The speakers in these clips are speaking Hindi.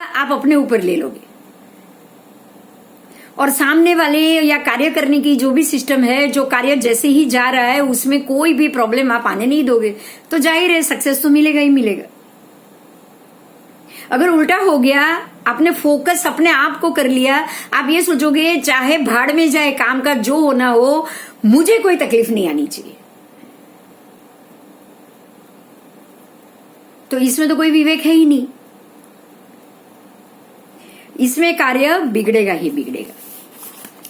आप अपने ऊपर ले लोगे और सामने वाले या कार्य करने की जो भी सिस्टम है, जो कार्य जैसे ही जा रहा है उसमें कोई भी प्रॉब्लम आप आने नहीं दोगे, तो जाहिर है सक्सेस तो मिलेगा ही मिलेगा। अगर उल्टा हो गया, आपने फोकस अपने आप को कर लिया, आप ये सोचोगे चाहे भाड़ में जाए काम का जो होना हो, मुझे कोई तकलीफ नहीं आनी चाहिए, तो इसमें तो कोई विवेक है ही नहीं। इसमें कार्य बिगड़ेगा ही बिगड़ेगा।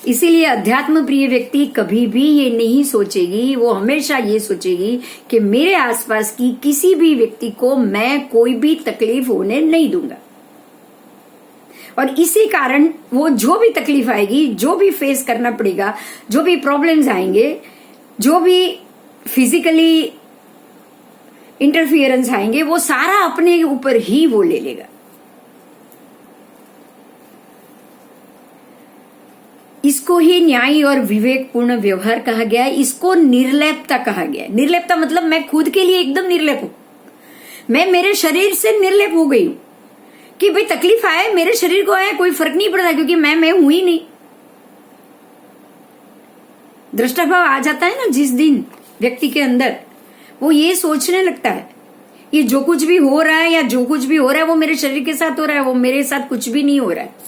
इसीलिए अध्यात्म प्रिय व्यक्ति कभी भी ये नहीं सोचेगी, वो हमेशा ये सोचेगी कि मेरे आसपास की किसी भी व्यक्ति को मैं कोई भी तकलीफ होने नहीं दूंगा। और इसी कारण वो जो भी तकलीफ आएगी, जो भी फेस करना पड़ेगा, जो भी प्रॉब्लम्स आएंगे, जो भी फिजिकली इंटरफियरेंस आएंगे, वो सारा अपने ऊपर ही वो ले लेगा। इसको ही न्यायी और विवेकपूर्ण व्यवहार कहा गया है। इसको निर्लेपता कहा गया है। निर्लेपता मतलब मैं खुद के लिए एकदम निर्लेप हूं, मैं मेरे शरीर से निर्लेप हो गई हूं कि भाई तकलीफ आए मेरे शरीर को आए, कोई फर्क नहीं पड़ता, क्योंकि मैं हूं ही नहीं। दृष्टाभाव आ जाता है ना जिस दिन व्यक्ति के अंदर, वो ये सोचने लगता है ये जो कुछ भी हो रहा है या जो कुछ भी हो रहा है वो मेरे शरीर के साथ हो रहा है, वो मेरे साथ कुछ भी नहीं हो रहा है।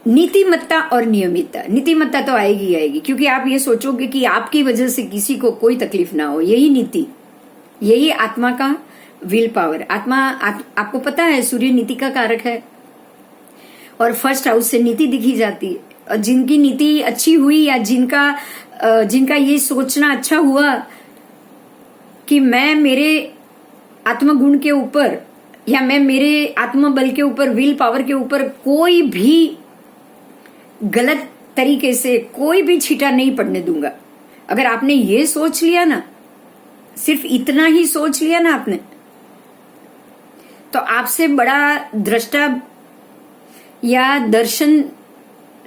नीतिमत्ता और नियमितता। नीतिमत्ता तो आएगी आएगी, क्योंकि आप ये सोचोगे कि आपकी वजह से किसी को कोई तकलीफ ना हो, यही नीति, यही आत्मा का विल पावर। आपको पता है सूर्य नीति का कारक है और फर्स्ट हाउस से नीति दिखी जाती है। और जिनकी नीति अच्छी हुई या जिनका ये सोचना अच्छा हुआ कि मैं मेरे आत्मगुण के ऊपर या मैं मेरे आत्मबल के ऊपर, विल पावर के ऊपर कोई भी गलत तरीके से कोई भी छींटा नहीं पड़ने दूंगा, अगर आपने ये सोच लिया ना, सिर्फ इतना ही सोच लिया ना आपने, तो आपसे बड़ा दृष्टा या दर्शन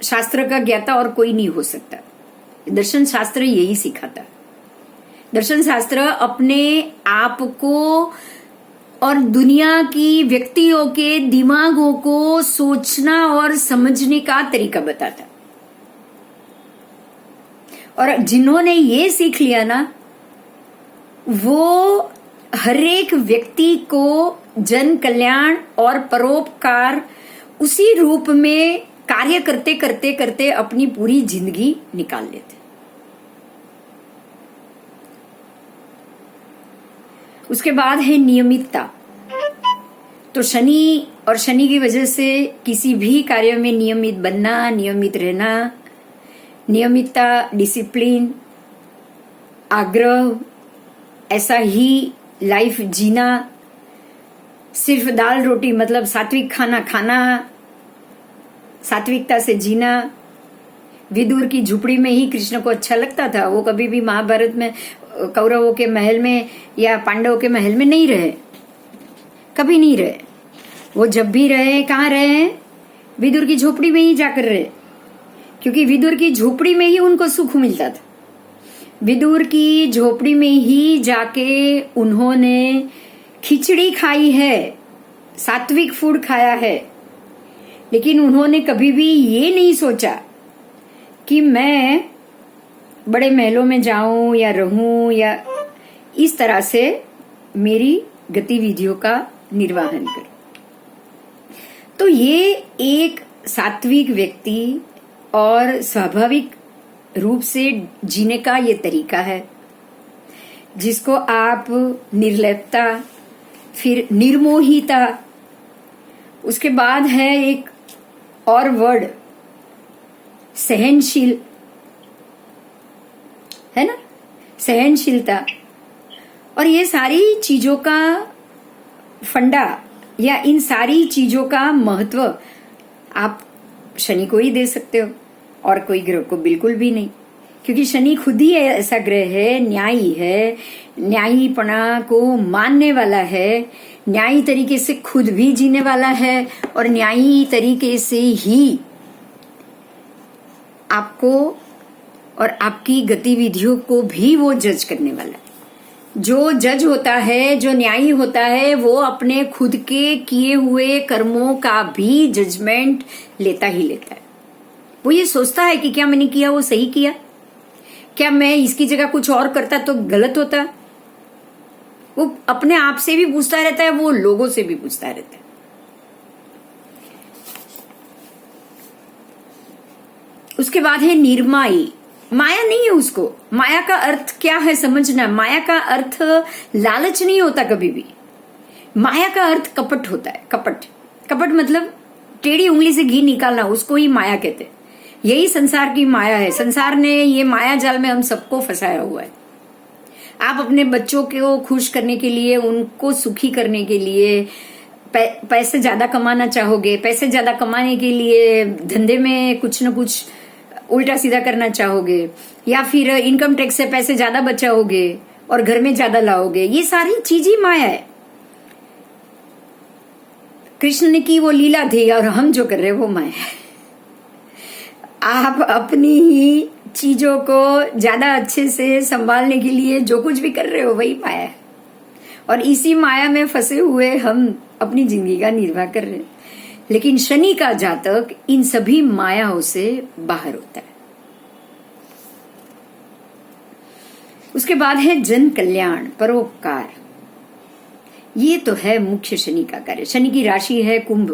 शास्त्र का ज्ञाता और कोई नहीं हो सकता। दर्शन शास्त्र यही सिखाता है। दर्शन शास्त्र अपने आप को और दुनिया की व्यक्तियों के दिमागों को सोचना और समझने का तरीका बताता। और जिन्होंने ये सीख लिया ना, वो हर एक व्यक्ति को जन कल्याण और परोपकार उसी रूप में कार्य करते करते करते अपनी पूरी जिंदगी निकाल लेते। उसके बाद है नियमितता। तो शनि और शनि की वजह से किसी भी कार्य में नियमित बनना, नियमित रहना, नियमितता, डिसिप्लिन, आग्रह, ऐसा ही लाइफ जीना, सिर्फ दाल रोटी मतलब सात्विक खाना खाना, सात्विकता से जीना। विदुर की झुपड़ी में ही कृष्ण को अच्छा लगता था, वो कभी भी महाभारत में कौरवों के महल में या पांडवों के महल में नहीं रहे, कभी नहीं रहे। वो जब भी रहे कहाँ रहे, विदुर की झोपड़ी में ही जाकर रहे, क्योंकि विदुर की झोपड़ी में ही उनको सुख मिलता था। विदुर की झोपड़ी में ही जाके उन्होंने खिचड़ी खाई है, सात्विक फूड खाया है, लेकिन उन्होंने कभी भी ये नहीं सोचा कि मैं बड़े महलों में जाऊं या रहूं या इस तरह से मेरी गतिविधियों का निर्वहन करूं। तो ये एक सात्विक व्यक्ति और स्वाभाविक रूप से जीने का ये तरीका है, जिसको आप निर्लेपता, फिर निर्मोहिता, उसके बाद है एक और वर्ड सहनशील, है ना, सहनशीलता। और ये सारी चीजों का फंडा या इन सारी चीजों का महत्व आप शनि को ही दे सकते हो और कोई ग्रह को बिल्कुल भी नहीं, क्योंकि शनि खुद ही ऐसा ग्रह है, न्यायी है, न्यायीपना को मानने वाला है, न्यायी तरीके से खुद भी जीने वाला है और न्यायी तरीके से ही आपको और आपकी गतिविधियों को भी वो जज करने वाला है। जो जज होता है, जो न्यायी होता है, वो अपने खुद के किए हुए कर्मों का भी जजमेंट लेता ही लेता है। वो ये सोचता है कि क्या मैंने किया वो सही किया, क्या मैं इसकी जगह कुछ और करता तो गलत होता। वो अपने आप से भी पूछता रहता है, वो लोगों से भी पूछता रहता है। उसके बाद है निर्माई। माया नहीं है उसको। माया का अर्थ क्या है समझना। माया का अर्थ लालच नहीं होता कभी भी। माया का अर्थ कपट होता है। कपट, कपट मतलब टेढ़ी उंगली से घी निकालना, उसको ही माया कहते हैं। यही संसार की माया है। संसार ने ये माया जाल में हम सबको फंसाया हुआ है। आप अपने बच्चों को खुश करने के लिए, उनको सुखी करने के लिए पैसे ज्यादा कमाना चाहोगे। पैसे ज्यादा कमाने के लिए धंधे में कुछ न कुछ उल्टा सीधा करना चाहोगे, या फिर इनकम टैक्स से पैसे ज्यादा बचाओगे और घर में ज्यादा लाओगे। ये सारी चीज ही माया है। कृष्ण ने की वो लीला थी और हम जो कर रहे हैं वो माया है। आप अपनी ही चीजों को ज्यादा अच्छे से संभालने के लिए जो कुछ भी कर रहे हो वही माया है, और इसी माया में फंसे हुए हम अपनी जिंदगी का निर्वाह कर रहे हैं। लेकिन शनि का जातक इन सभी मायाओं से बाहर होता है। उसके बाद है जन कल्याण, परोपकार। ये तो है मुख्य शनि का कार्य। शनि की राशि है कुंभ,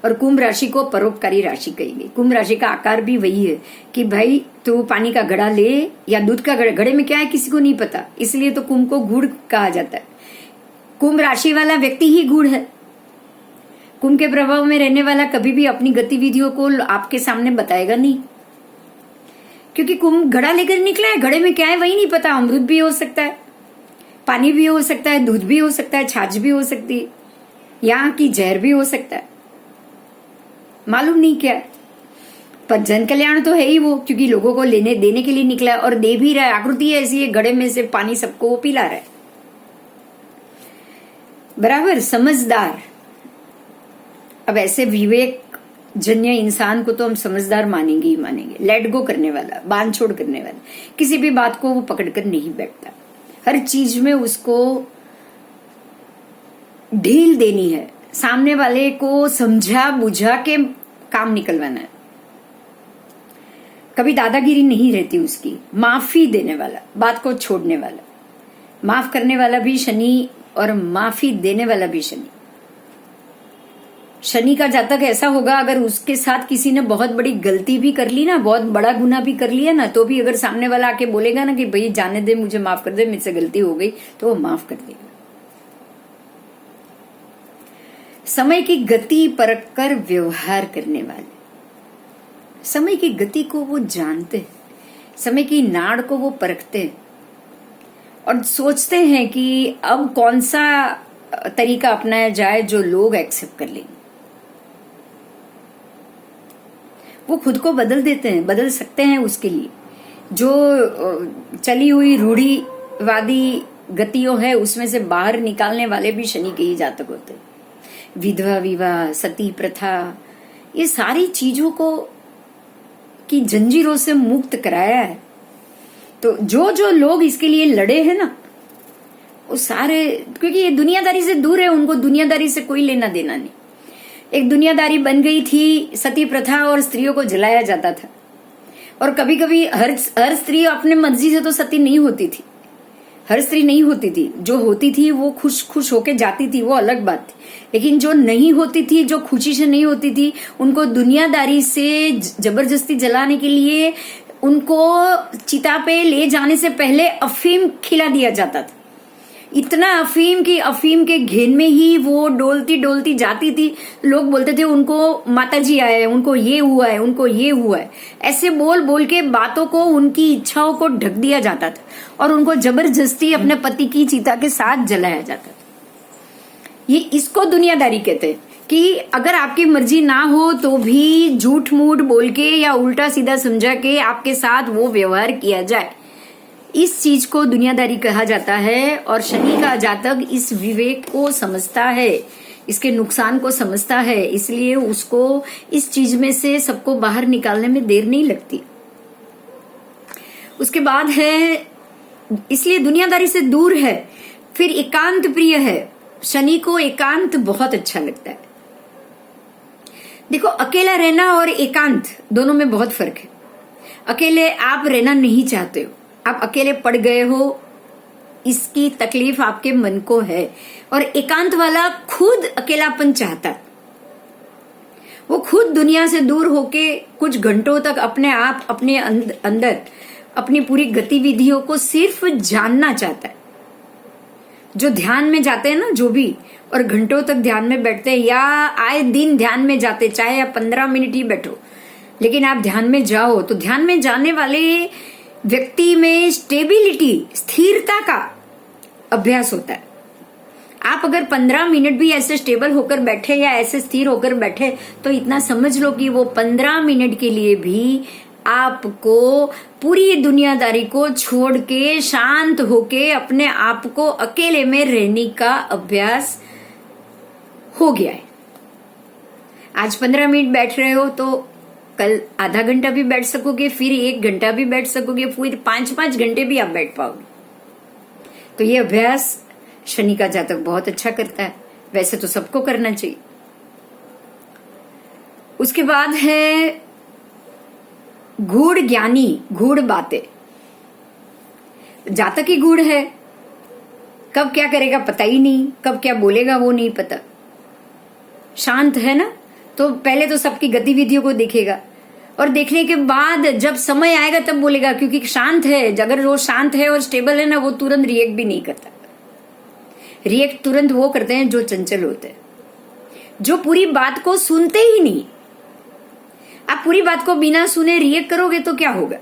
और कुंभ राशि को परोपकारी राशि कही गई। कुंभ राशि का आकार भी वही है कि भाई तू पानी का घड़ा ले या दूध का घड़ा, घड़े में क्या है किसी को नहीं पता, इसलिए तो कुंभ को गुड़ कहा जाता है। कुंभ राशि वाला व्यक्ति ही गुड़ है। कुंभ के प्रभाव में रहने वाला कभी भी अपनी गतिविधियों को आपके सामने बताएगा नहीं, क्योंकि कुंभ घड़ा लेकर निकला है। घड़े में क्या है वही नहीं पता। अमृत भी हो सकता है, पानी भी हो सकता है, दूध भी हो सकता है, छाछ भी हो सकती है, यहाँ की जहर भी हो सकता है, मालूम नहीं क्या। पर जन कल्याण तो है ही वो, क्योंकि लोगों को लेने देने के लिए निकला है और दे भी रहा है। आकृति ऐसी है, घड़े में से पानी सबको वो पिला रहा है। बराबर समझदार। अब ऐसे विवेक जन्य इंसान को तो हम समझदार मानेंगे ही मानेंगे। लेट गो करने वाला, बांध छोड़ करने वाला, किसी भी बात को वो पकड़कर नहीं बैठता। हर चीज में उसको ढील देनी है, सामने वाले को समझा बुझा के काम निकलवाना है। कभी दादागिरी नहीं रहती उसकी। माफी देने वाला, बात को छोड़ने वाला, माफ करने वाला भी शनि और माफी देने वाला भी शनि। शनि का जातक ऐसा होगा, अगर उसके साथ किसी ने बहुत बड़ी गलती भी कर ली ना, बहुत बड़ा गुनाह भी कर लिया ना, तो भी अगर सामने वाला आके बोलेगा ना कि भाई जाने दे, मुझे माफ कर दे, मुझसे गलती हो गई, तो वो माफ कर देगा। समय की गति परख कर व्यवहार करने वाले, समय की गति को वो जानते हैं, समय की नाड़ को वो परखते हैं और सोचते हैं कि अब कौन सा तरीका अपनाया जाए जो लोग एक्सेप्ट कर लेंगे। वो खुद को बदल देते हैं, बदल सकते हैं उसके लिए। जो चली हुई रूढ़िवादी गतियों है उसमें से बाहर निकालने वाले भी शनि के ही जातक होते हैं। विधवा विवाह, सती प्रथा, ये सारी चीजों को की जंजीरों से मुक्त कराया है। तो जो जो लोग इसके लिए लड़े हैं ना, वो सारे, क्योंकि ये दुनियादारी से दूर है, उनको दुनियादारी से कोई लेना देना नहीं। एक दुनियादारी बन गई थी सती प्रथा, और स्त्रियों को जलाया जाता था। और कभी कभी हर स्त्री अपने मर्जी से तो सती नहीं होती थी, हर स्त्री नहीं होती थी। जो होती थी वो खुश खुश होके जाती थी, वो अलग बात थी। लेकिन जो नहीं होती थी, जो खुशी से नहीं होती थी, उनको दुनियादारी से जबरदस्ती जलाने के लिए उनको चिता पे ले जाने से पहले अफीम खिला दिया जाता था। इतना अफीम की अफीम के घेन में ही वो डोलती डोलती जाती थी। लोग बोलते थे उनको माताजी आए, उनको ये हुआ है, उनको ये हुआ है। ऐसे बोल बोल के बातों को, उनकी इच्छाओं को ढक दिया जाता था और उनको जबरदस्ती अपने पति की चिता के साथ जलाया जाता था। ये इसको दुनियादारी कहते हैं कि अगर आपकी मर्जी ना हो तो भी झूठ मूठ बोल के या उल्टा सीधा समझा के आपके साथ वो व्यवहार किया जाए। इस चीज को दुनियादारी कहा जाता है। और शनि का जातक इस विवेक को समझता है, इसके नुकसान को समझता है, इसलिए उसको इस चीज में से सबको बाहर निकालने में देर नहीं लगती। उसके बाद है इसलिए दुनियादारी से दूर है, फिर एकांत प्रिय है। शनि को एकांत बहुत अच्छा लगता है। देखो, अकेला रहना और एकांत दोनों में बहुत फर्क है। अकेले आप रहना नहीं चाहते हो, आप अकेले पड़ गए हो, इसकी तकलीफ आपके मन को है। और एकांत वाला खुद अकेलापन चाहता है, वो खुद दुनिया से दूर होके कुछ घंटों तक अपने आप, अपने अंदर अपनी पूरी गतिविधियों को सिर्फ जानना चाहता है। जो ध्यान में जाते हैं ना, जो भी, और घंटों तक ध्यान में बैठते हैं या आए दिन ध्यान में जाते, चाहे आप 15 मिनट ही बैठो, लेकिन आप ध्यान में जाओ, तो ध्यान में जाने वाले व्यक्ति में स्टेबिलिटी, स्थिरता का अभ्यास होता है। आप अगर 15 मिनट भी ऐसे स्टेबल होकर बैठे या ऐसे स्थिर होकर बैठे, तो इतना समझ लो कि वो 15 मिनट के लिए भी आपको पूरी दुनियादारी को छोड़ के शांत होके अपने आप को अकेले में रहने का अभ्यास हो गया है। आज 15 मिनट बैठ रहे हो तो कल आधा घंटा भी बैठ सकोगे, फिर 1 घंटा भी बैठ सकोगे, फिर 5-5 घंटे भी आप बैठ पाओगे। तो ये अभ्यास शनि का जातक बहुत अच्छा करता है। वैसे तो सबको करना चाहिए। उसके बाद है गूढ़ ज्ञानी, गूढ़ बातें। जातक ही गूढ़ है, कब क्या करेगा पता ही नहीं, कब क्या बोलेगा वो नहीं पता। शांत है ना, तो पहले तो सबकी गतिविधियों को देखेगा और देखने के बाद जब समय आएगा तब बोलेगा, क्योंकि शांत है। अगर वो शांत है और स्टेबल है ना, वो तुरंत रिएक्ट भी नहीं करता। रिएक्ट तुरंत वो करते हैं जो चंचल होते हैं, जो पूरी बात को सुनते ही नहीं। आप पूरी बात को बिना सुने रिएक्ट करोगे तो क्या होगा?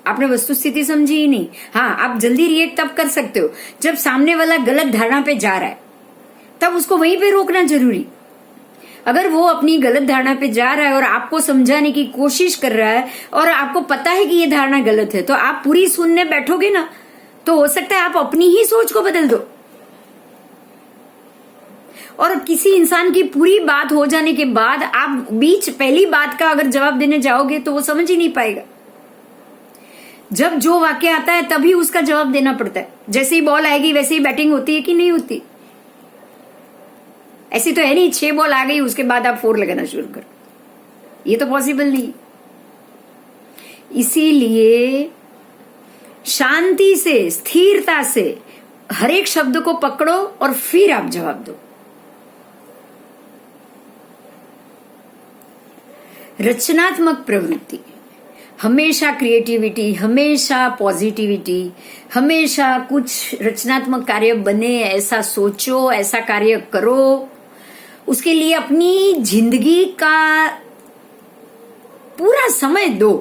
आपने वस्तु स्थिति समझी ही नहीं। हाँ, आप जल्दी रिएक्ट तब कर सकते हो जब सामने वाला गलत धारणा पे जा रहा है, तब उसको वहीं पे रोकना जरूरी। अगर वो अपनी गलत धारणा पे जा रहा है और आपको समझाने की कोशिश कर रहा है और आपको पता है कि ये धारणा गलत है, तो आप पूरी सुनने बैठोगे ना, तो हो सकता है आप अपनी ही सोच को बदल दो। और किसी इंसान की पूरी बात हो जाने के बाद आप बीच पहली बात का अगर जवाब देने जाओगे तो वो समझ ही नहीं पाएगा। जब जो वाक्य आता है तभी उसका जवाब देना पड़ता है। जैसे ही बॉल आएगी वैसे ही बैटिंग होती है कि नहीं होती? ऐसी तो है नहीं 6 बॉल आ गई उसके बाद आप 4 लगाना शुरू करो, ये तो पॉसिबल नहीं। इसीलिए शांति से, स्थिरता से हर एक शब्द को पकड़ो और फिर आप जवाब दो। रचनात्मक प्रवृत्ति, हमेशा क्रिएटिविटी, हमेशा पॉजिटिविटी, हमेशा कुछ रचनात्मक कार्य बने, ऐसा सोचो, ऐसा कार्य करो। उसके लिए अपनी जिंदगी का पूरा समय दो।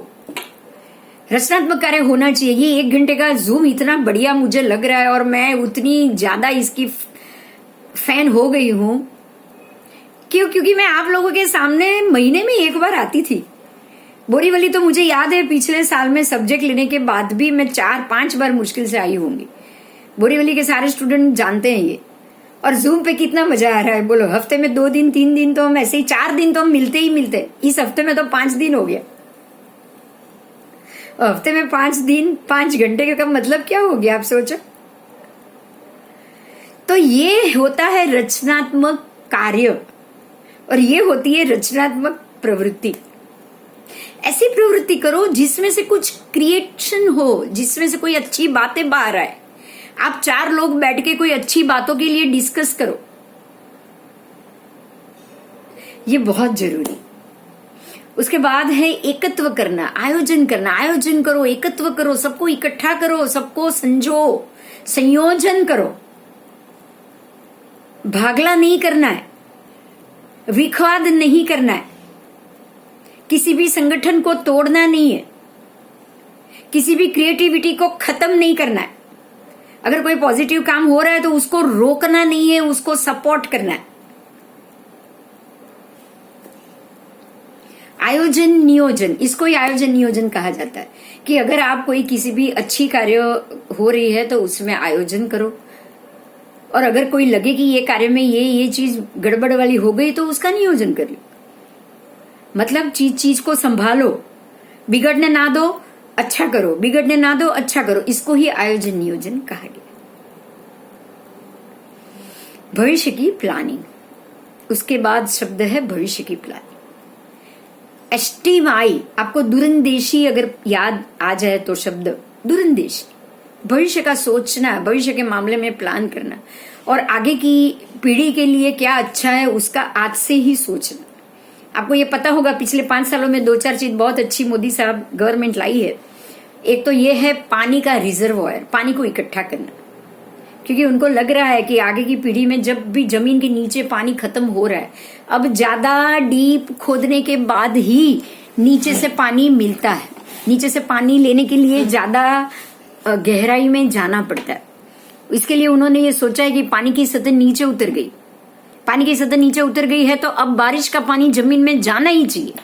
रचनात्मक कार्य होना चाहिए। ये 1 घंटे का जूम इतना बढ़िया मुझे लग रहा है और मैं उतनी ज्यादा इसकी फैन हो गई हूं। क्योंकि मैं आप लोगों के सामने महीने में 1 बार आती थी। बोरीवली तो मुझे याद है पिछले साल में सब्जेक्ट लेने के बाद भी मैं 4-5 बार मुश्किल से आई होंगी। बोरीवली के सारे स्टूडेंट जानते हैं ये। और जूम पे कितना मजा आ रहा है बोलो। हफ्ते में 2 दिन 3 दिन तो हम ऐसे ही, 4 दिन तो हम मिलते ही मिलते। इस हफ्ते में तो 5 दिन हो गया। हफ्ते में 5 दिन 5 घंटे का मतलब क्या हो गया आप सोचो। तो ये होता है रचनात्मक कार्य और ये होती है रचनात्मक प्रवृत्ति। ऐसी प्रवृत्ति करो जिसमें से कुछ क्रिएशन हो, जिसमें से कोई अच्छी बातें बाहर आए। आप 4 लोग बैठ के कोई अच्छी बातों के लिए डिस्कस करो, ये बहुत जरूरी। उसके बाद है एकत्व करना, आयोजन करना। आयोजन करो, एकत्व करो, सबको इकट्ठा करो, सबको संजो, संयोजन करो। भागला नहीं करना है, विखवाद नहीं करना है, किसी भी संगठन को तोड़ना नहीं है, किसी भी क्रिएटिविटी को खत्म नहीं करना है। अगर कोई पॉजिटिव काम हो रहा है तो उसको रोकना नहीं है, उसको सपोर्ट करना है। आयोजन नियोजन, इसको ही आयोजन नियोजन कहा जाता है कि अगर आप कोई किसी भी अच्छी कार्य हो रही है तो उसमें आयोजन करो। और अगर कोई लगे कि ये कार्य में ये चीज गड़बड़ वाली हो गई तो उसका नियोजन कर लो। मतलब चीज को संभालो, बिगड़ने ना दो अच्छा करो, बिगड़ने ना दो, अच्छा करो, इसको ही आयोजन नियोजन कहा गया। भविष्य की प्लानिंग, उसके बाद शब्द है भविष्य की प्लानिंग। एस्टीमाई, आपको दूरंदेशी अगर याद आ जाए तो शब्द दूरंदेशी, भविष्य का सोचना, भविष्य के मामले में प्लान करना और आगे की पीढ़ी के लिए क्या अच्छा है उसका आज से ही सोचना। आपको ये पता होगा पिछले 5 सालों में 2-4 चीज बहुत अच्छी मोदी साहब गवर्नमेंट लाई है। एक तो ये है पानी का रिजर्वॉयर, पानी को इकट्ठा करना, क्योंकि उनको लग रहा है कि आगे की पीढ़ी में जब भी जमीन के नीचे पानी खत्म हो रहा है, अब ज्यादा डीप खोदने के बाद ही नीचे से पानी मिलता है, नीचे से पानी लेने के लिए ज्यादा गहराई में जाना पड़ता है। इसके लिए उन्होंने ये सोचा है कि पानी की सतह नीचे उतर गई, पानी की सतह नीचे उतर गई है तो अब बारिश का पानी जमीन में जाना ही चाहिए।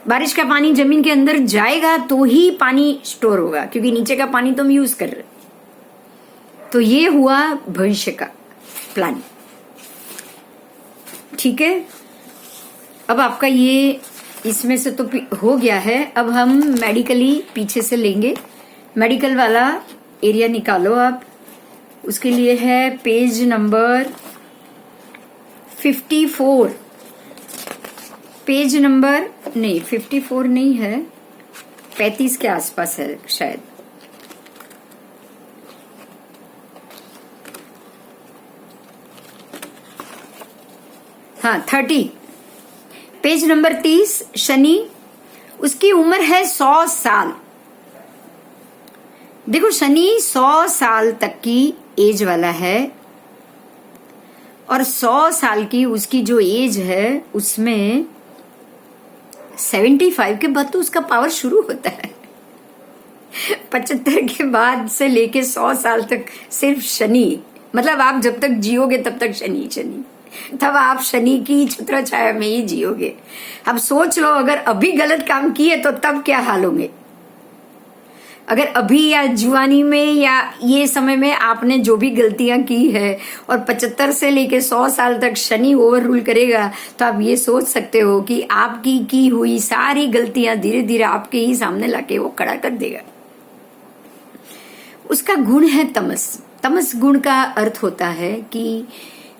बारिश का पानी जमीन के अंदर जाएगा तो ही पानी स्टोर होगा, क्योंकि नीचे का पानी तो हम यूज कर रहे। तो ये हुआ भविष्य का प्लान। ठीक है, अब आपका ये इसमें से तो हो गया है। अब हम मेडिकली पीछे से लेंगे। मेडिकल वाला एरिया निकालो आप। उसके लिए है पेज नंबर 54, पेज नंबर नहीं 54 नहीं है, 35 के आसपास है शायद। हाँ 30, पेज नंबर 30। शनि, उसकी उम्र है 100 साल। देखो शनि 100 साल तक की एज वाला है और 100 साल की उसकी जो एज है उसमें 75 के बाद तो उसका पावर शुरू होता है। 75 के बाद से लेके 100 साल तक सिर्फ शनि, मतलब आप जब तक जियोगे तब तक शनि शनि, तब आप शनि की छत्र छाया में ही जियोगे। अब सोच लो अगर अभी गलत काम किए तो तब क्या हाल होंगे। अगर अभी या जुआनी में या ये समय में आपने जो भी गलतियां की है और 75 से लेके 100 साल तक शनि ओवर रूल करेगा, तो आप ये सोच सकते हो कि आपकी की हुई सारी गलतियां धीरे धीरे आपके ही सामने लाके वो खड़ा कर देगा। उसका गुण है तमस। तमस गुण का अर्थ होता है कि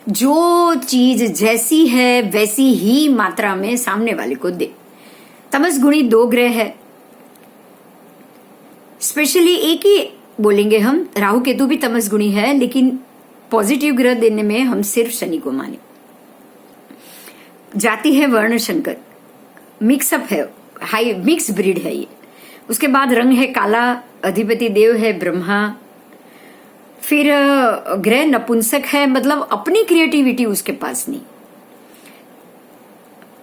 जो चीज जैसी है वैसी ही मात्रा में सामने वाले को दे। तमस गुणी 2 ग्रह है, स्पेशली एक ही बोलेंगे हम, राहु केतु भी तमस गुणी है, लेकिन पॉजिटिव ग्रह देने में हम सिर्फ शनि को माने। जाति है वर्ण शंकर, मिक्सअप है, हाई मिक्स ब्रीड है ये। उसके बाद रंग है काला, अधिपति देव है ब्रह्मा। फिर ग्रह नपुंसक है, मतलब अपनी क्रिएटिविटी उसके पास नहीं।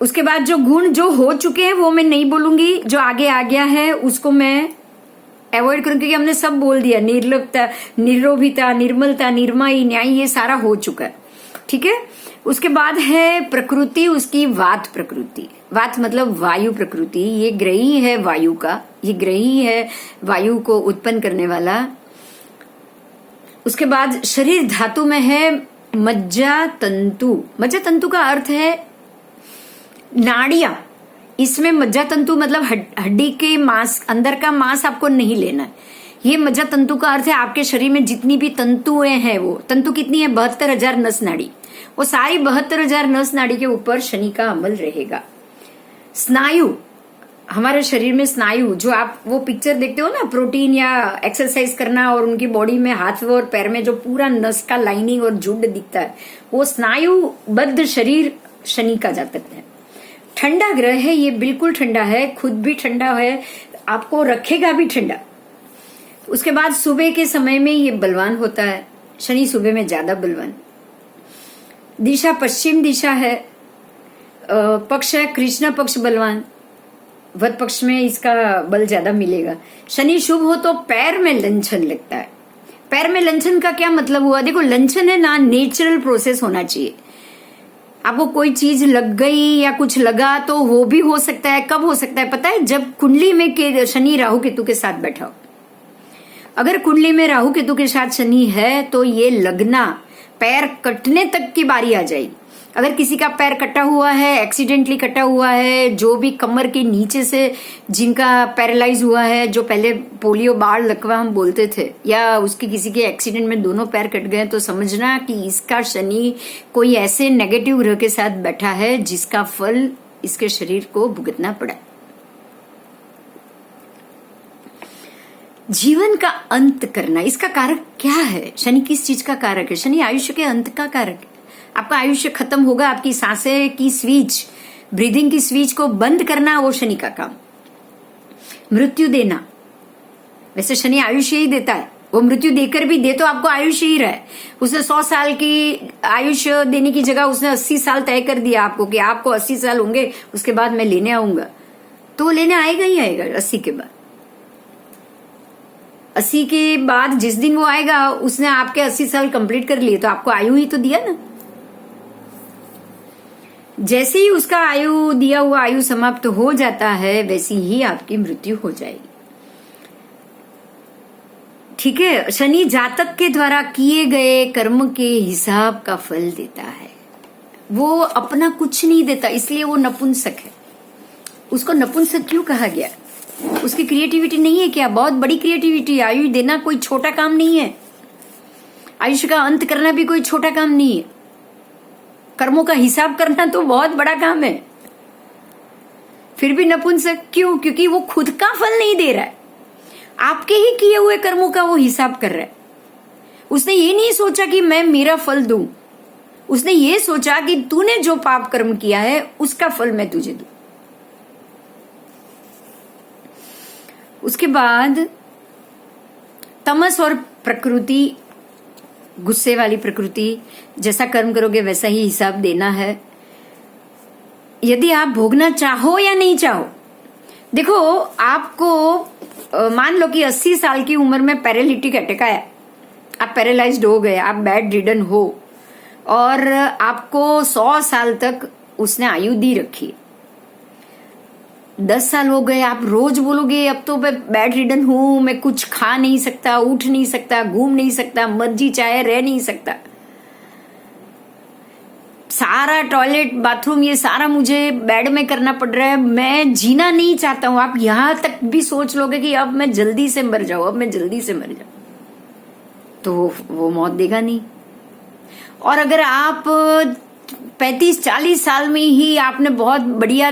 उसके बाद जो गुण जो हो चुके हैं वो मैं नहीं बोलूंगी, जो आगे आ गया है उसको मैं अवॉइड करूं, क्योंकि हमने सब बोल दिया। निर्लिप्तता, निर्लोभिता, निर्मलता, निर्माई, न्याय, ये सारा हो चुका है। ठीक है, उसके बाद है प्रकृति, उसकी वात प्रकृति। वात मतलब वायु प्रकृति, ये ग्रही है वायु का, ये ग्रही है वायु को उत्पन्न करने वाला। उसके बाद शरीर धातु में है मज्जा तंतु। मज्जा तंतु का अर्थ है नाड़ियां। इसमें मज्जा तंतु मतलब हड्डी के मांस, अंदर का मांस आपको नहीं लेना है। ये मज्जा तंतु का अर्थ है आपके शरीर में जितनी भी तंतुएं हैं, वो तंतु कितनी है 72,000 नस नाड़ी, वो सारी 72,000 नस नाड़ी के ऊपर शनि का अमल रहेगा। स्नायु, हमारे शरीर में स्नायु, जो आप वो पिक्चर देखते हो ना, प्रोटीन या एक्सरसाइज करना और उनकी बॉडी में हाथ और पैर में जो पूरा नस का लाइनिंग और झुंड दिखता है, वो स्नायुबद्ध शरीर शनि का जातक है। ठंडा ग्रह है ये, बिल्कुल ठंडा है, खुद भी ठंडा है, आपको रखेगा भी ठंडा। उसके बाद सुबह के समय में ये बलवान होता है, शनि सुबह में ज्यादा बलवान। दिशा पश्चिम दिशा है, पक्ष है कृष्ण पक्ष बलवान, वध पक्ष में इसका बल ज्यादा मिलेगा। शनि शुभ हो तो पैर में लंछन लगता है। पैर में लंछन का क्या मतलब हुआ? देखो लंछन है ना, नेचुरल प्रोसेस होना चाहिए। आपको कोई चीज लग गई या कुछ लगा तो वो भी हो सकता है। कब हो सकता है पता है? जब कुंडली में शनि राहु केतु के साथ बैठा हो। अगर कुंडली में राहु केतु के साथ शनि है तो ये लगना पैर कटने तक की बारी आ जाएगी। अगर किसी का पैर कटा हुआ है, एक्सीडेंटली कटा हुआ है, जो भी कमर के नीचे से जिनका पैरालाइज हुआ है, जो पहले पोलियो बाढ़ लकवा हम बोलते थे, या उसके किसी के एक्सीडेंट में दोनों पैर कट गए, तो समझना कि इसका शनि कोई ऐसे नेगेटिव ग्रह के साथ बैठा है जिसका फल इसके शरीर को भुगतना पड़ा। जीवन का अंत करना, इसका कारक क्या है? शनि किस चीज का कारक है? शनि आयुष्य के अंत का कारक है। आपका आयुष्य खत्म होगा, आपकी सांसें की स्विच, ब्रीदिंग की स्विच को बंद करना वो शनि का काम। मृत्यु देना, वैसे शनि आयुष्य ही देता है, वो मृत्यु देकर भी दे तो आपको आयुष्य ही रहे। उसने 100 साल की आयुष्य देने की जगह उसने 80 साल तय कर दिया आपको कि आपको 80 साल होंगे, उसके बाद मैं लेने आऊंगा, तो वो लेने आएगा ही आएगा 80 के बाद। 80 के बाद जिस दिन वो आएगा, उसने आपके 80 साल कंप्लीट कर लिए, तो आपको आयु ही तो दिया ना। जैसे ही उसका आयु दिया हुआ आयु समाप्त हो जाता है, वैसी ही आपकी मृत्यु हो जाएगी। ठीक है, शनि जातक के द्वारा किए गए कर्म के हिसाब का फल देता है, वो अपना कुछ नहीं देता, इसलिए वो नपुंसक है। उसको नपुंसक क्यों कहा गया? उसकी क्रिएटिविटी नहीं है क्या? बहुत बड़ी क्रिएटिविटी है। आयु देना कोई छोटा काम नहीं है, आयुष्य का अंत करना भी कोई छोटा काम नहीं है, कर्मों का हिसाब करना तो बहुत बड़ा काम है। फिर भी नपुंसक क्यों? क्योंकि वो खुद का फल नहीं दे रहा है, आपके ही किए हुए कर्मों का वो हिसाब कर रहा है। उसने ये नहीं सोचा कि मैं मेरा फल दूं, उसने ये सोचा कि तूने जो पाप कर्म किया है उसका फल मैं तुझे दूं। उसके बाद तमस और प्रकृति, गुस्से वाली प्रकृति, जैसा कर्म करोगे वैसा ही हिसाब देना है, यदि आप भोगना चाहो या नहीं चाहो। देखो, आपको मान लो कि 80 साल की उम्र में पैरालिटिक अटैक आया, आप पैरालाइज्ड हो गए, आप बेड रिडन हो, और आपको 100 साल तक उसने आयु दी रखी। 10 साल हो गए, आप रोज बोलोगे अब तो मैं बेड रिडन हूं, मैं कुछ खा नहीं सकता, उठ नहीं सकता, घूम नहीं सकता, मर्जी चाहे रह नहीं सकता, सारा टॉयलेट बाथरूम ये सारा मुझे बेड में करना पड़ रहा है, मैं जीना नहीं चाहता हूं। आप यहां तक भी सोच लोगे कि अब मैं जल्दी से मर जाऊं, अब मैं जल्दी से मर जाऊं, तो वो मौत देगा नहीं। और अगर आप 35-40 साल में ही आपने बहुत बढ़िया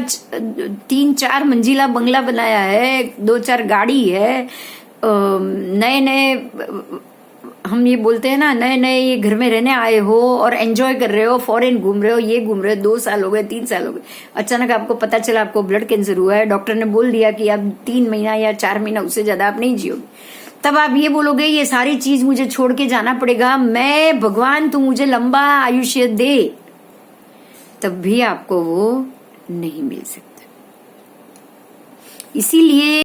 3-4 मंजिला बंगला बनाया है, 2-4 गाड़ी है, नए नए हम ये बोलते हैं ना, नए नए ये घर में रहने आए हो और एंजॉय कर रहे हो, फॉरेन घूम रहे हो, ये घूम रहे हो, 2 साल हो गए, 3 साल हो गए, अचानक आपको पता चला आपको ब्लड कैंसर हुआ है, डॉक्टर ने बोल दिया कि अब 3 महीना या 4 महीना उससे ज्यादा आप नहीं जियोगे, तब आप ये बोलोगे ये सारी चीज मुझे छोड़ के जाना पड़ेगा, मैं भगवान तू मुझे लंबा आयुष्य दे, तब भी आपको वो नहीं मिल सकता। इसीलिए